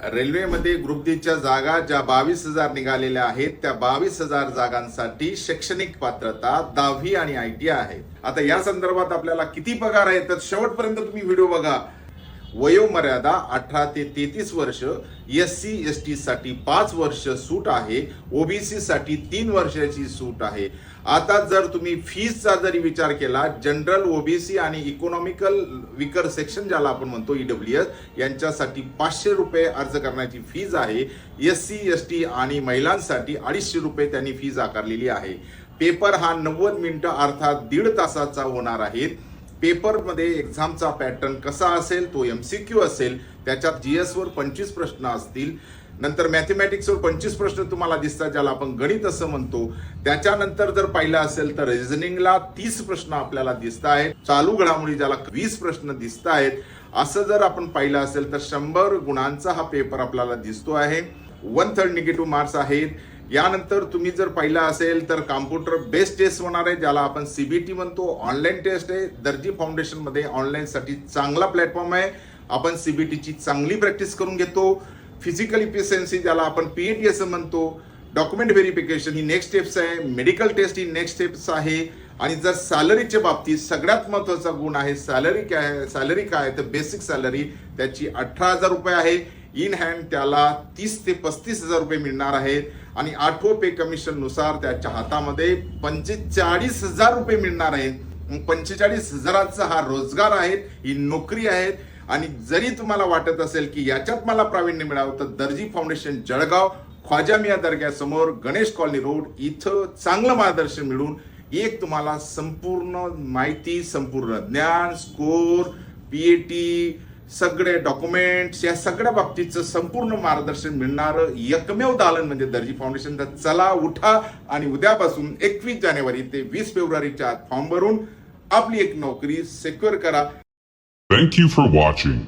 रेल्वेमध्ये group D च्या जागा ज्या 22,000 निघालेल्या आहेत त्या 22,000 जागांसाठी शैक्षणिक पात्रता 10वी आणि ITI आहे। आता या संदर्भात आपल्याला किती पगार आहे तर शेवटपर्यंत तुम्ही व्हिडिओ बघा। वयोमर्यादा 18 ते 33 वर्ष, SC ST साठी 5 वर्ष सूट आहे, OBC साठी 3 वर्षाची सूट आहे। आता जर तुम्ही फीसचा जरी विचार केला, जनरल, OBC आणि इकॉनॉमिकल विकर सेक्शन ज्याला आपण म्हणतो EWS यांच्यासाठी 500 रुपये अर्ज करण्याची फीज आहे। SC ST आणि महिलांसाठी 250 रुपये त्यांनी फीज आकारलेली आहे। पेपर हा 90 मिनिटं अर्थात 1.5 तासाचा होणार आहे। पेपर मध्ये एक्झामचा पॅटर्न कसा असेल तो MCQ असेल, त्याच्यात GS वर 25 प्रश्न असतील, नंतर मॅथमॅटिक्स वर 25 प्रश्न तुम्हाला दिसतात ज्याला आपण गणित असं म्हणतो। त्याच्यानंतर जर पाहिलं असेल तर रिझनिंगला 30 प्रश्न आपल्याला दिसत आहेत, चालू घडामोडी ज्याला 20 प्रश्न दिसत आहेत। असं जर आपण पाहिलं असेल तर 100 गुणांचा हा पेपर आपल्याला दिसतो आहे। 1/3 निगेटिव्ह मार्क्स आहेत। यानंतर तुम्ही जर पाहिलं असेल तर कॉम्प्युटर बेस्ड टेस्ट होणार आहे ज्याला आपण CBT म्हणतो। ऑनलाईन टेस्ट आहे। दर्जी फाउंडेशन मध्ये ऑनलाईन साठी चांगला प्लॅटफॉर्म आहे। आपण CBT ची चांगली प्रॅक्टिस करून घेतो। फिजिकल इफिशियन्सी ज्याला आपण PAT असं म्हणतो। डॉक्युमेंट व्हेरिफिकेशन ही नेक्स्ट स्टेप्स आहे। मेडिकल टेस्ट ही नेक्स्ट स्टेप्स आहे। आणि जर सॅलरीच्या बाबतीत सगळ्यात महत्त्वाचा गुण आहे सॅलरी काय आहे। सॅलरी काय आहे तर बेसिक सॅलरी त्याची 18,000 रुपये आहे। इन हँड त्याला 30 ते 35,000 रुपये मिळणार आहेत आणि 8वें पे कमिशन नुसार त्याच्या हातामध्ये 45,000 रुपये मिळणार आहेत। 45,000चा हा रोजगार आहे, ही नोकरी आहे। आणि जरी तुम्हाला वाटत असेल की याच्यात मला प्रावीण्य मिळावं तर दर्जी फाउंडेशन जळगाव ख्वाजा मियाँ दर्गा समोर गणेश कॉलनी रोड इथं चांगलं मार्गदर्शन मिळून एक तुम्हाला संपूर्ण माहिती, संपूर्ण ज्ञान, स्कोर, PAT, सगळे डॉक्युमेंट्स या सगळ्या बाबतीचं संपूर्ण मार्गदर्शन मिळणारं एकमेव दालन म्हणजे दर्जी फाउंडेशन। तर चला उठा आणि उद्यापासून 21 जानेवारी ते 20 फेब्रुवारीच्या आत फॉर्म भरून आपली एक नोकरी सिक्युअर करा। Thank you for watching.